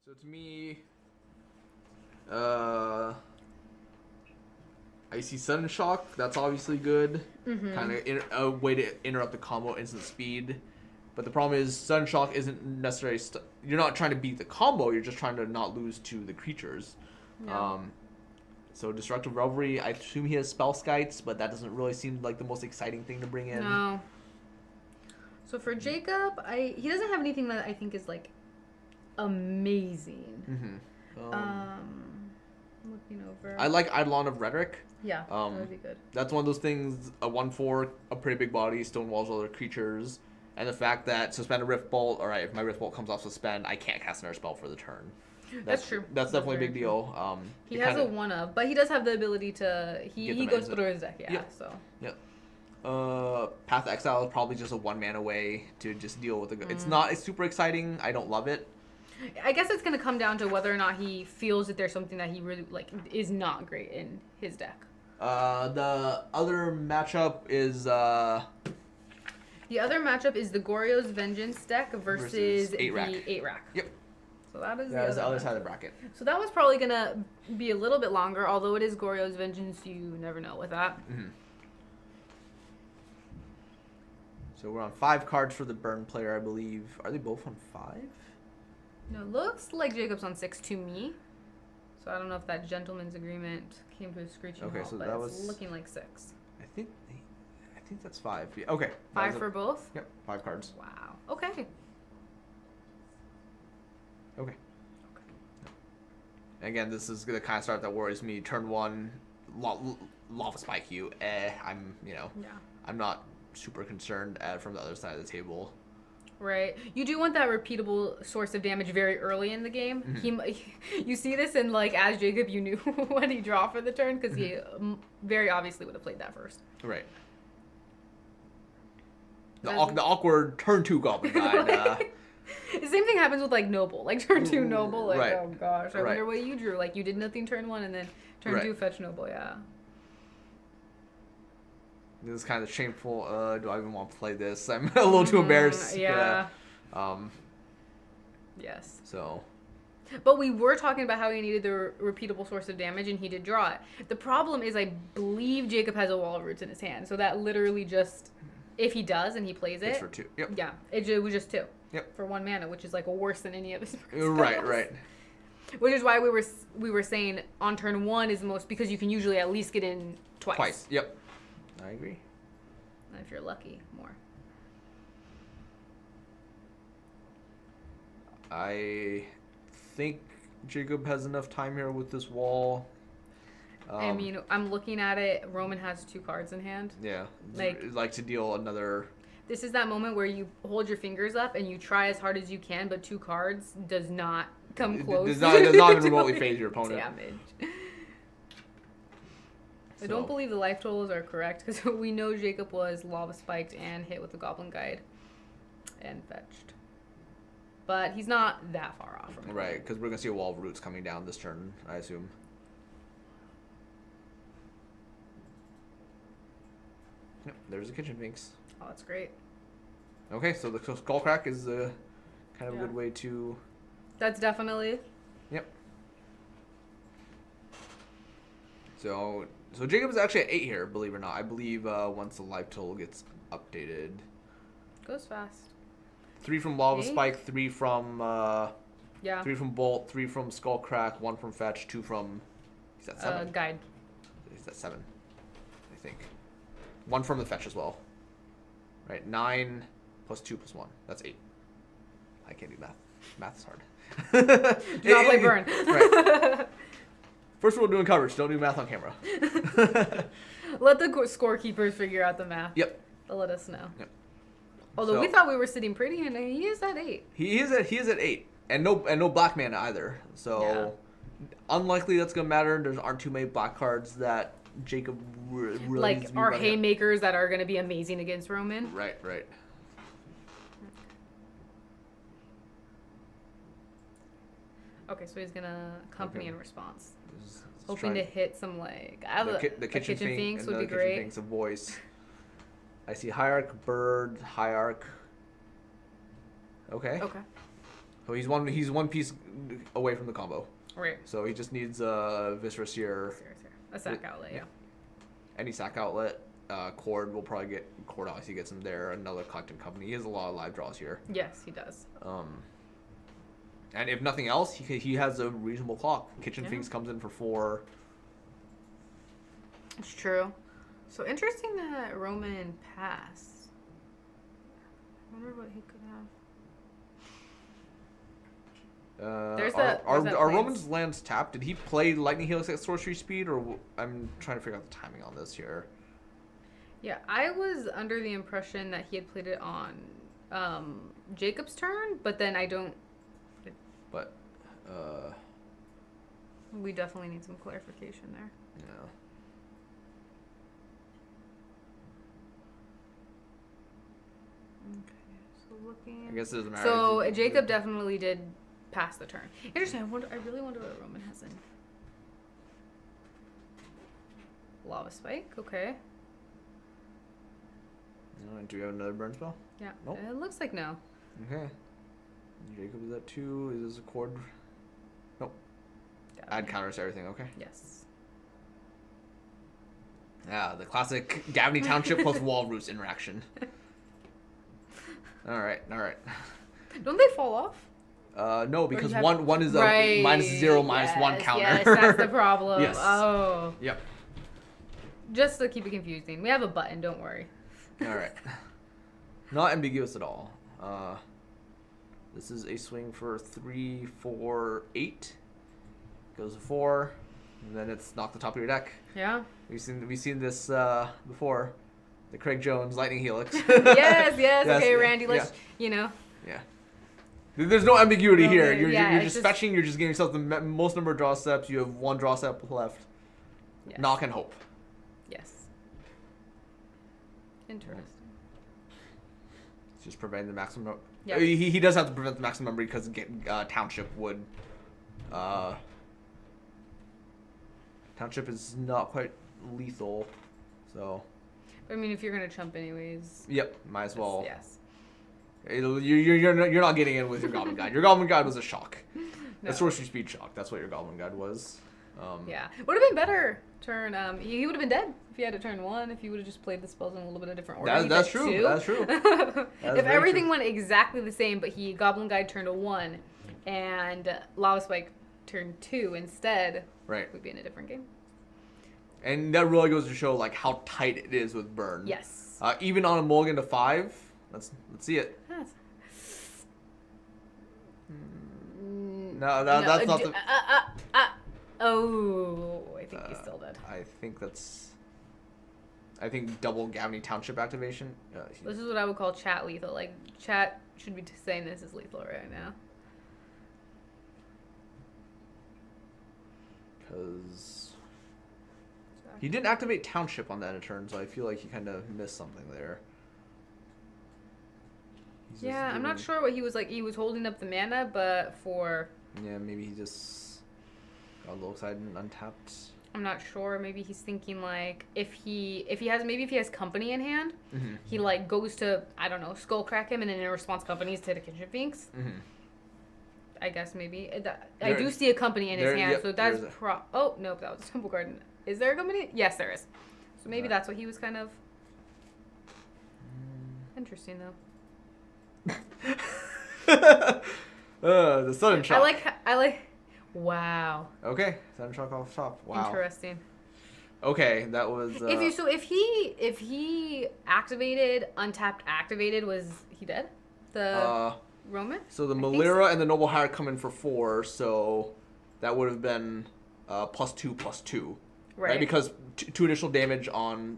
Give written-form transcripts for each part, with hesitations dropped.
So to me, I see Sudden Shock. That's obviously good. Mm-hmm. Kind of a way to interrupt the combo, instant speed. But the problem is Sudden Shock isn't necessarily... you're not trying to beat the combo. You're just trying to not lose to the creatures. Yeah. So Destructive Revelry, I assume he has Spell Skites, but that doesn't really seem like the most exciting thing to bring in. No. So for Jacob, he doesn't have anything that I think is like amazing. Looking over. I like Eidolon of Rhetoric. Yeah, that would be good. That's one of those things, a 1/4, a pretty big body, stonewalls other creatures, and the fact that suspend a Rift Bolt, alright, if my Rift Bolt comes off suspend, I can't cast another spell for the turn. That's true. That's definitely a big deal. He has a 1/of, but he does have the ability to... He goes through his deck, yeah, so... Yep. Path to Exile is probably just a 1-mana way to just deal with it's not super exciting. I don't love it. I guess it's going to come down to whether or not he feels that there's something that he really, is not great in his deck. The other matchup is... The other matchup is the Goryo's Vengeance deck versus the 8-rack. Yep. So that is the other side of the bracket. So that was probably going to be a little bit longer, although it is Goryo's Vengeance, you never know with that. Mm-hmm. So we're on 5 cards for the Burn player, I believe. Are they both on 5? No, looks like Jacob's on 6 to me. So I don't know if that gentleman's agreement came to a screeching halt, so but that it's was looking like 6. I think that's 5. Yeah, okay. 5 for both? Yep, 5 cards. Wow. Okay. Okay. Again, this is the kind of start that worries me. Turn 1, Lava Spike you. I'm not super concerned from the other side of the table. Right. You do want that repeatable source of damage very early in the game. Mm-hmm. You see this in, as Jacob, you knew when he draw for the turn, because he very obviously would have played that first. Right. The awkward turn 2 Goblin Guide. The same thing happens with, Noble. Turn 2 Noble, right. Oh gosh, I wonder what you drew. You did nothing turn 1, and then turn 2 fetch Noble, yeah. This is kind of shameful. Do I even want to play this? I'm a little too embarrassed. Yeah. Yes. So. But we were talking about how he needed the repeatable source of damage, and he did draw it. The problem is, I believe Jacob has a Wall of Roots in his hand, so that literally just, if he does and he plays it, it's for 2. Yep. Yeah, it was just 2. Yep. For 1 mana, which is worse than any of his spells. Right. Which is why we were saying on turn 1 is the most, because you can usually at least get in twice. Yep. I agree. If you're lucky, more. I think Jacob has enough time here with this wall. I mean, I'm looking at it. Roman has 2 cards in hand. Yeah. To deal another... This is that moment where you hold your fingers up and you try as hard as you can, but 2 cards does not come close. It does not even remotely phase your opponent. Damage. I don't believe the life totals are correct, because we know Jacob was Lava Spiked and hit with the Goblin Guide and fetched. But he's not that far off from it. Right, because we're going to see a Wall of Roots coming down this turn, I assume. Yep, there's the Kitchen Finks. Oh, that's great. Okay, so the Skullcrack is kind of a good way to... That's definitely... Yep. So Jacob is actually at 8 here, believe it or not. I believe once the life total gets updated. Goes fast. 3 from Lava Spike, 3 from 3 from Bolt, 3 from Skullcrack, 1 from Fetch, 2 from... Is that 7? Guide. Is that 7? I think. 1 from the Fetch as well. Right, 9 plus 2 plus 1. That's 8. I can't do math. Math is hard. Do not play Burn. Right. First rule doing coverage, don't do math on camera. Let the scorekeepers figure out the math. Yep. They'll let us know. Yep. Although we thought we were sitting pretty, and he is at 8. He is at 8. And no black mana either. So unlikely that's gonna matter. There aren't too many black cards that Jacob really needs to be our running haymakers that are gonna be amazing against Roman. Right. Okay, so he's gonna company in response. Just Hoping to hit some the kitchen finks would be kitchen great. Finks, a voice. I see Hierarch, Bird, Hierarch. Okay. Okay. So he's one piece away from the combo. Right. So he just needs Viscerous here. A sack outlet, yeah. Any sack outlet. Cord will probably get... Cord obviously gets him there. Another Collecting Company. He has a lot of live draws here. Yes, he does. And if nothing else, he has a reasonable clock. Kitchen Yeah. Finks comes in for 4. It's true. So interesting that Roman passed. I wonder what he could have. Are planes. Roman's lands tapped? Did he play Lightning Helix at sorcery speed, or I'm trying to figure out the timing on this here. Yeah, I was under the impression that he had played it on Jacob's turn, but then I don't. But we definitely need some clarification there. yeah. Okay, so looking. I guess it doesn't matter. So Jacob definitely did pass the turn. Interesting. I really wonder what Roman has in. Lava Spike. Okay. Do we have another burn spell? Yeah. Nope. It looks like no. Okay. Jacob is at 2. Is this a cord? Nope. Got Add it. counters to everything. Okay. Yes. Yeah, the classic Gavney Township plus Wall Roots interaction. All right. Don't they fall off? No, because have- one is a Right. -0, -1 Yes, counter. Yes, that's the problem. Yes. Oh. Yep. Just to keep it confusing. We have a button, don't worry. All right. Not ambiguous at all. This is a swing for 3, 4, 8. Goes to 4, and then it's knock the top of your deck. Yeah. We've seen this before. The Craig Jones Lightning Helix. yes. Okay, yeah, Randy, let's, Yeah. There's no ambiguity No, here. yeah, You're it's just fetching. You're just giving yourself the most number of draw steps. You have 1 draw step left. Yes. Knock and hope. Yes. Interesting. It's just preventing the maximum. Yeah. He does have to prevent the maximum number because Township would. Township is not quite lethal, so. I mean, if you're gonna chump anyways. Yep, might as well. Yes. You're not getting in with your Goblin Guide. Your Goblin Guide was a shock. No. A sorcery speed shock. That's what your Goblin Guide was. Yeah. Would have been better turn. He would have been dead if he had to turn 1. If he would have just played the spells in a little bit of different order. That's He's at true. 2. That's true. If everything went exactly the same, but he Goblin Guide turned to 1, and Lava Spike turned 2 instead, Right. we'd be in a different game. And that really goes to show like how tight it is with burn. Yes. Even on a mulligan to 5. Let's see it. Yes. No, that's not the. Oh, I think he's still dead. I think double Gavney Township activation. This is what I would call chat lethal. Like, chat should be saying this is lethal right now. Because he didn't activate Township on that in turn, so I feel like he kind of missed something there. Yeah, I'm not sure what he was like. He was holding up the mana, but for... Yeah, maybe he just got low side and untapped. I'm not sure. Maybe he's thinking like if he has company in hand, he like goes to, I don't know, skull crack him, and then in response companies to the Kitchen Finks. I guess maybe I do see a company in his hand, yep, so that's oh no, that was a Temple Garden. Is there a company? Yes, there is. So maybe that's what he was kind of. Interesting though. The sudden shock. I like. Wow. Okay, sudden shock off top. Wow. Interesting. Okay, that was. If he activated, untapped, activated, was he dead? The Roman. So the Malira and the Noble Hire come in for 4, so that would have been +2/+2, right? Because 2 additional damage on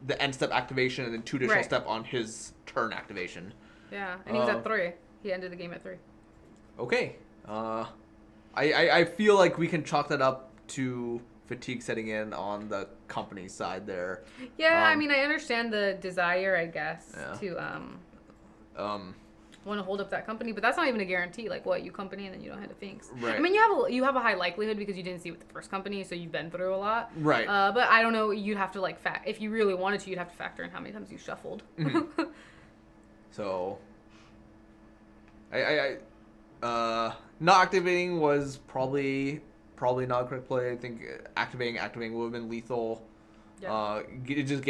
the end step activation, and then 2 additional step on his turn activation. Yeah, and he was at 3. He ended the game at 3. Okay. I feel like we can chalk that up to fatigue setting in on the company side there. Yeah, I mean, I understand the desire, I guess, to want to hold up that company, but that's not even a guarantee. Like, what, you company and then you don't have the Finks. Right. I mean, you have a high likelihood because you didn't see it with the first company, so you've been through a lot. Right. But I don't know. You'd have to like if you really wanted to, you'd have to factor in how many times you shuffled. So, Not activating was probably not a correct play. I think activating would have been lethal. Yeah. It just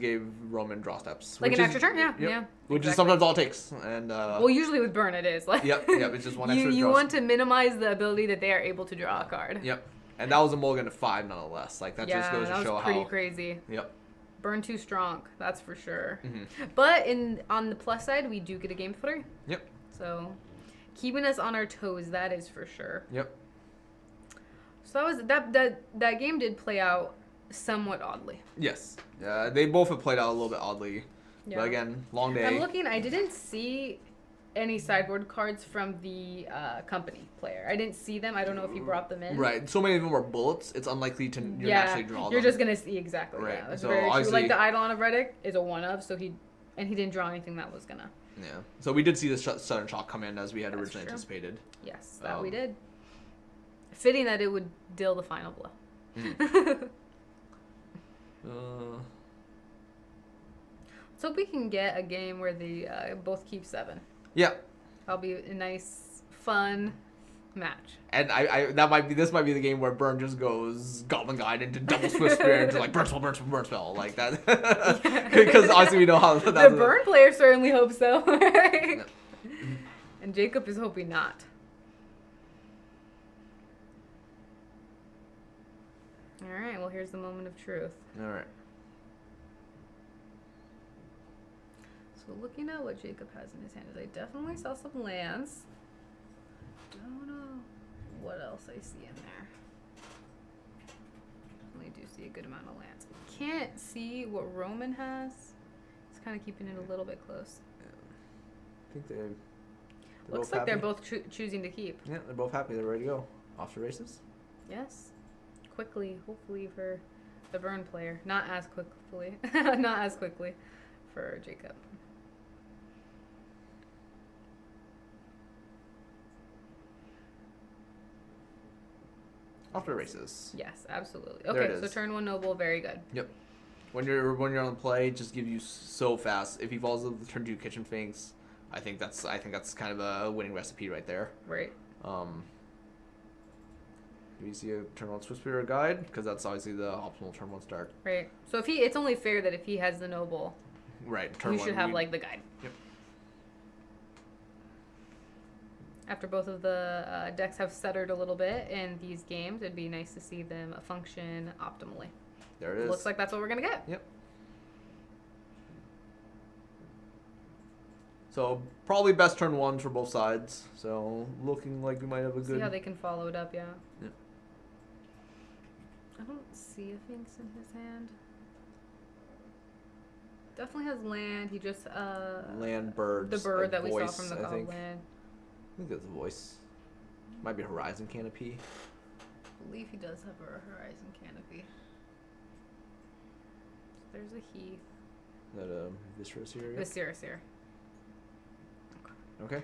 gave Roman draw steps. Like which an is- extra turn, yeah, yep. yeah. Which is exactly. sometimes all it takes. And Well, usually with burn it is like. yep, it's just one extra. you draw want to minimize the ability that they are able to draw a card. Yep, and that was a mulligan to 5 nonetheless. Like that just goes to that show was how. pretty crazy. Yep. Burn too strong, that's for sure. Mm-hmm. But on the plus side, we do get a game 3. Yep. So, keeping us on our toes, that is for sure. Yep. So that game did play out somewhat oddly. Yes. They both have played out a little bit oddly. Yeah. But again, long day. I'm looking. I didn't see any sideboard cards from the company player. I didn't see them. I don't know if he brought them in. Right. So many of them are bullets. It's unlikely to naturally draw them. You're just gonna see exactly. Right. Yeah, that's So very true. obviously- Like the Eidolon of Reddick is a one of, so he didn't draw anything that was gonna. Yeah. So we did see the sudden shock come in as we had That's originally true. anticipated. Yes, that we did. Fitting that it would deal the final blow. Let's hope we can get a game where they both keep 7. Yeah. That'll be a nice, fun match. And this might be the game where Burn just goes Goblin Guide into double Swift Spear into like burn spell like that. Because obviously we know how The Burn player certainly hopes so. And Jacob is hoping not. Alright, well here's the moment of truth. All right. So looking at what Jacob has in his hand, I definitely saw some lands. Don't know what else I see in there. Definitely do see a good amount of lands. Can't see what Roman has. He's kind of keeping it a little bit close. I think they're Looks both like happy. they're both choosing to keep. Yeah, they're both happy. They're ready to go. Off to races. Yes. Quickly, hopefully for the Burn player. Not as quickly. Not as quickly for Jacob. Off to races. Yes, absolutely. There it Okay, so is. turn 1 Noble, very good. Yep. When you're on the play, just give you so fast. If he falls to the turn 2 Kitchen Finks, I think that's kind of a winning recipe right there. Right. Do you see a turn 1 Swift Spear guide? Because that's obviously the optimal turn 1 start. Right. So if it's only fair that if he has the Noble, Right. Turn we 1 should have like the guide. Yep. After both of the decks have stuttered a little bit in these games, it'd be nice to see them function optimally. There it is. Looks like that's what we're gonna get. Yep. So probably best turn 1s for both sides. So looking like we might have a good. See how they can follow it up, yeah. Yep. I don't see a Finks in his hand. Definitely has land. He just Land birds. the bird a that we voice, saw from the I think. goblin. I think that's a voice. Might be Horizon Canopy. I believe he does have a Horizon Canopy. So there's a Heath. Is that Viscerous here? The Sirasir. Okay.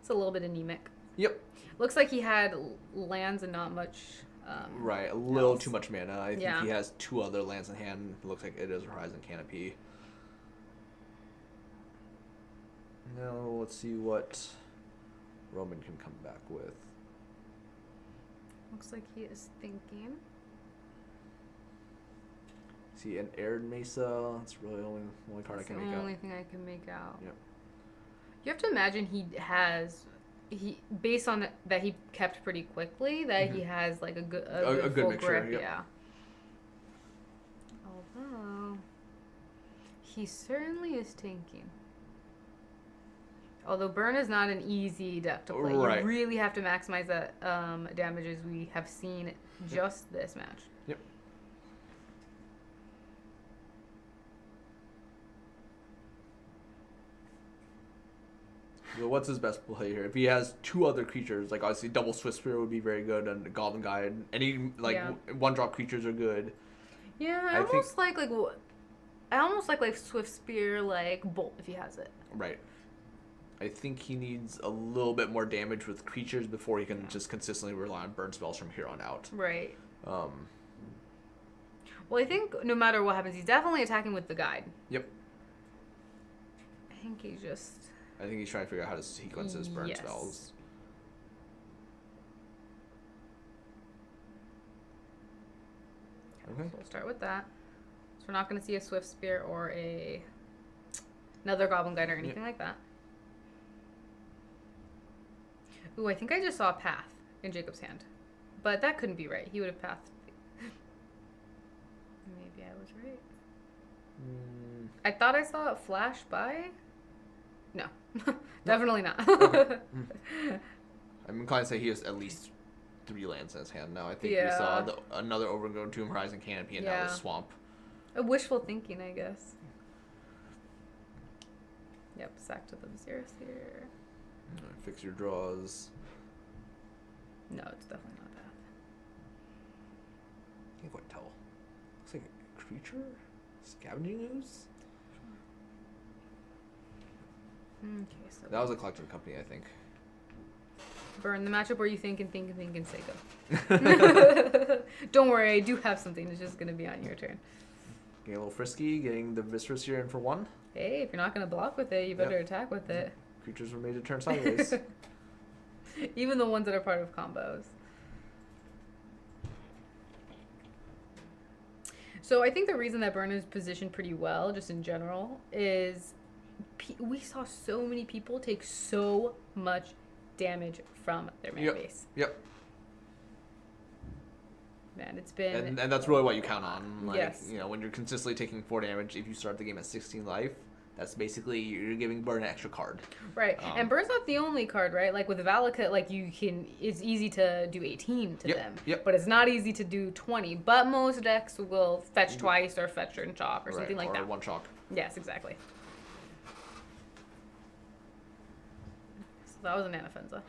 It's a little bit anemic. Yep. Looks like he had lands and not much. Right, a little else. too much mana. I think Yeah. he has 2 other lands in hand. It looks like it is Horizon Canopy. Now let's see what Roman can come back with. Looks like he is thinking. See an Aired Mesa. That's really the only card That's I the can make out. only thing I can make out. Yep. You have to imagine based on that he kept pretty quickly, that he has like a good good full mixture, grip, yep. yeah. Although he certainly is tanking. Although Burn is not an easy deck to play. Right. You really have to maximize that damage, as we have seen just this match. Yep. So what's his best play here? If he has 2 other creatures, like obviously double Swift Spear would be very good, and Goblin Guide. Any Yeah. 1-drop creatures are good. Yeah, I I almost like Swift Spear, like Bolt if he has it. Right. I think he needs a little bit more damage with creatures before he can just consistently rely on burn spells from here on out. Right. Well, I think no matter what happens, he's definitely attacking with the guide. Yep. I think he's just. I think he's trying to figure out how to sequence his burn Yes. spells. Okay. So we'll start with that. So we're not going to see a Swift Spear or another Goblin Guide or anything like that. Ooh, I think I just saw a path in Jacob's hand. But that couldn't be right. He would have pathed. Maybe I was right. I thought I saw it flash by. No. Definitely not. Okay. I'm inclined to say he has at least 3 lands in his hand now. I think we saw another Overgrown Tomb, Horizon Canopy, and now the Swamp. A wishful thinking, I guess. Yep, sack to the Viserys here. Fix your draws. No, it's definitely not that. I can't quite tell. Looks like a creature? Scavenging Ooze? Okay, so that was a collecting company, I think. Burn the matchup where you think and say go. Don't worry, I do have something. It's just gonna be on your turn. Getting a little frisky, getting the Viserys here in for 1. Hey, if you're not gonna block with it, you better attack with it. Creatures were made to turn sideways. Even the ones that are part of combos. So I think the reason that Burn is positioned pretty well, just in general, is we saw so many people take so much damage from their mana base. Yep. Man, it's been... And that's really what you count on. Like, yes. You know, when you're consistently taking 4 damage, if you start the game at 16 life, that's basically, you're giving Burn an extra card. Right. And Burn's not the only card, right? Like with Valakut, like it's easy to do 18 to them. Yep. But it's not easy to do 20. But most decks will fetch twice or fetch and chalk or something like that. Or 1 chalk. Yes, exactly. So that was an Anafenza.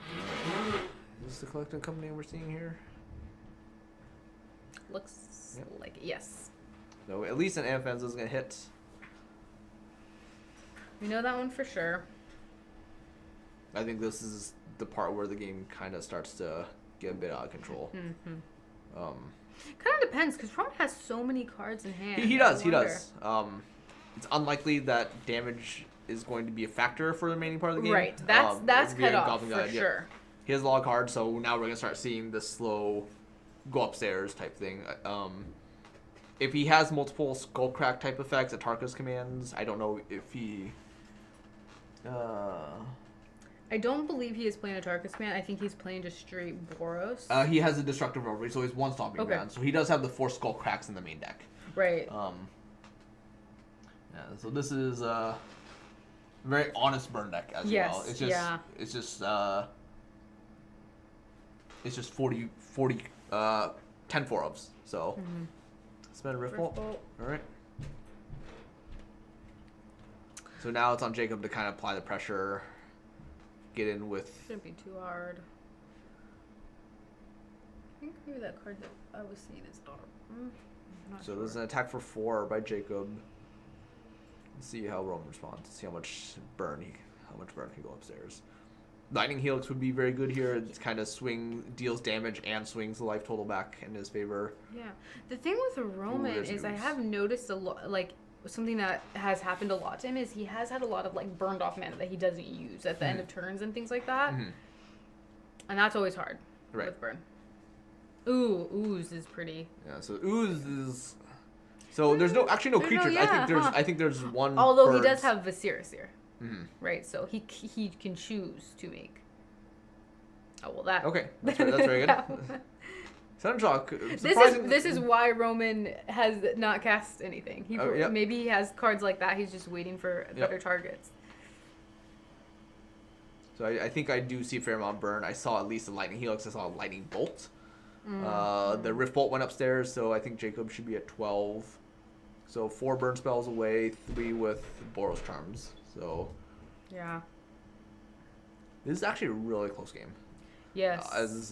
Is this the collecting company we're seeing here? Looks like it, yes. So at least an Anafenza is going to hit. We know that one for sure. I think this is the part where the game kind of starts to get a bit out of control. Kind of depends, because Roman has so many cards in hand. He does. It's unlikely that damage is going to be a factor for the remaining part of the game. Right. That's cut off for sure. Yep. He has a lot of cards, so now we're going to start seeing the slow go upstairs type thing. If he has multiple Skullcrack type effects, Atarka's commands, I don't know if he... I don't believe he is playing Atarka's command. I think he's playing just straight Boros. He has a Destructive Revelry, so he's 1 Stomping Ground. So he does have the 4 Skullcracks in the main deck. Right. Yeah, so this is a very honest Burn deck as well. It's just 40 10 4-ofs. So spend a Riftbolt. All right. So now it's on Jacob to kind of apply the pressure, get in with... Shouldn't be too hard. I think maybe that card that I was seeing is not... So there's an attack for 4 by Jacob. Let's see how Roman responds. See how much burn can go upstairs. Lightning Helix would be very good here. It's kind of deals damage and swings the life total back in his favor. Yeah. The thing with Roman is I have noticed a lot, like, something that has happened a lot to him is he has had a lot of, like, burned off mana that he doesn't use at the end of turns and things like that. And that's always hard with burn. Ooh, Ooze is pretty. Yeah, so Ooze is... So there's no creatures. Yeah, I think there's one. Although he does have Viserys here, right? So he can choose to make. Oh well, that. Okay, that's very good. Sunshock. This is why Roman has not cast anything. Maybe he has cards like that. He's just waiting for better targets. So I think I do see a fair amount of burn. I saw at least a Lightning Helix. I saw a Lightning Bolt. The Rift Bolt went upstairs, so I think Jacob should be at 12. So 4 burn spells away, 3 with Boros Charms. So yeah, this is actually a really close game. Yes.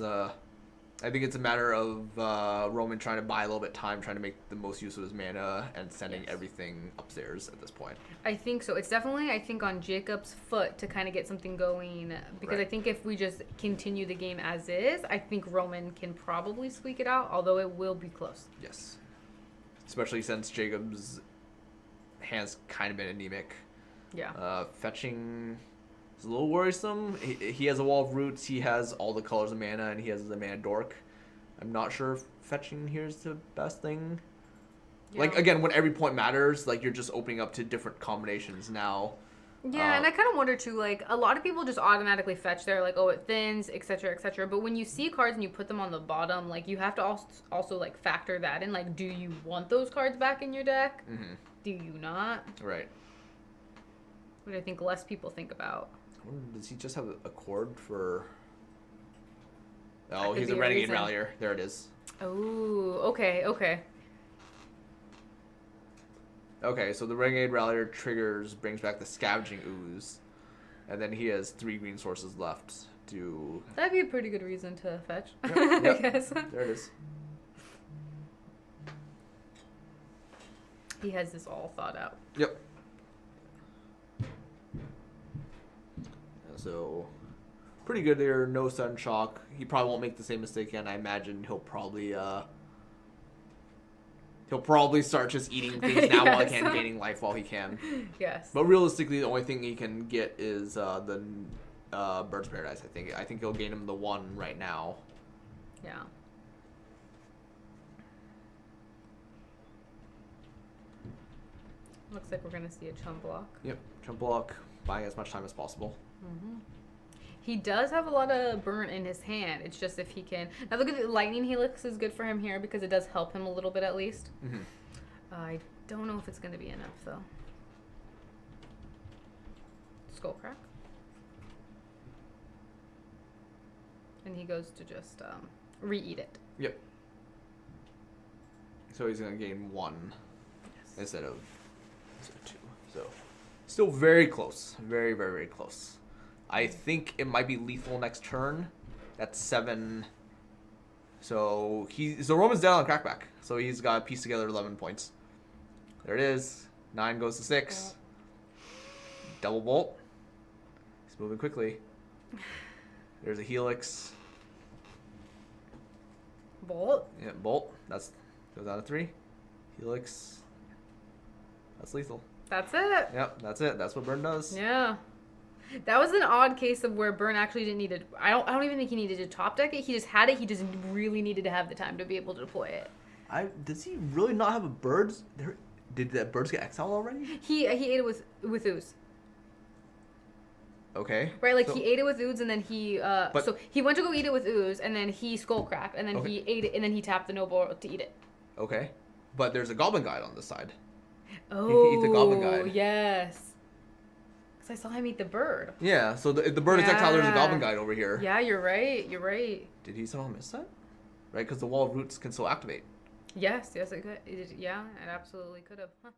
I think it's a matter of Roman trying to buy a little bit of time, trying to make the most use of his mana, and sending everything upstairs at this point. I think so. It's definitely, I think, on Jacob's foot to kind of get something going. Because I think if we just continue the game as is, I think Roman can probably squeak it out, although it will be close. Yes. Especially since Jacob's hand's kind of been anemic. Yeah. Fetching... It's a little worrisome. He has a Wall of Roots. He has all the colors of mana, and he has the mana dork. I'm not sure if fetching here is the best thing. Like, again, when every point matters, like, you're just opening up to different combinations now. Yeah, and I kind of wonder, too, like, a lot of people just automatically fetch there, like, oh, it thins, etc., etc. But when you see cards and you put them on the bottom, like, you have to also like, factor that in. Like, do you want those cards back in your deck? Mm-hmm. Do you not? Right. What I think less people think about. Does he just have a chord for... Oh, he's a Renegade Rallier. There it is. Oh, okay. Okay, so the Renegade Rallier brings back the Scavenging Ooze. And then he has 3 green sources left to... That'd be a pretty good reason to fetch, Yep. I guess. There it is. He has this all thought out. Yep. So, pretty good there. No Sun Shock. He probably won't make the same mistake again. I imagine he'll probably start just eating things now while he can, gaining life while he can. Yes. But realistically, the only thing he can get is the Bird's Paradise. I think he'll gain him the 1 right now. Yeah. Looks like we're gonna see a chump block. Yep, chump block, buying as much time as possible. Mm-hmm. He does have a lot of burn in his hand. It's just if he can... Now look at the Lightning Helix is good for him here because it does help him a little bit at least. Mm-hmm. I don't know if it's going to be enough though. Skullcrack. And he goes to just re-eat it. Yep. So he's going to gain 1 instead of 2. So still very close. Very, very, very close. I think it might be lethal next turn. That's 7. So Roman's down on crackback. So he's got to piece together 11 points. There it is. 9 goes to 6. Double bolt. He's moving quickly. There's a Helix. Bolt. Yeah, bolt. Goes down to 3. Helix. That's lethal. That's it. Yep, that's it. That's what Burn does. Yeah. That was an odd case of where Burn actually didn't need it. I don't even think he needed to top deck it. He just had it. He just really needed to have the time to be able to deploy it. Does he really not have a Birds? Did that Birds get exiled already? He ate it with ooze. Okay. Right, like he ate it with ooze, and then so he went to go eat it with ooze, and then he skull cracked, and then he ate it, and then he tapped the noble to eat it. Okay, but there's a Goblin Guide on this side. Oh, he can eat the Goblin Guide. Yes. I saw him eat the bird. Yeah, so the bird is exiled. There's a Goblin Guide over here. Yeah, you're right. Did he somehow miss that? Right, because the Wall of Roots can still activate. Yes, it could. Yeah, it absolutely could have. Huh.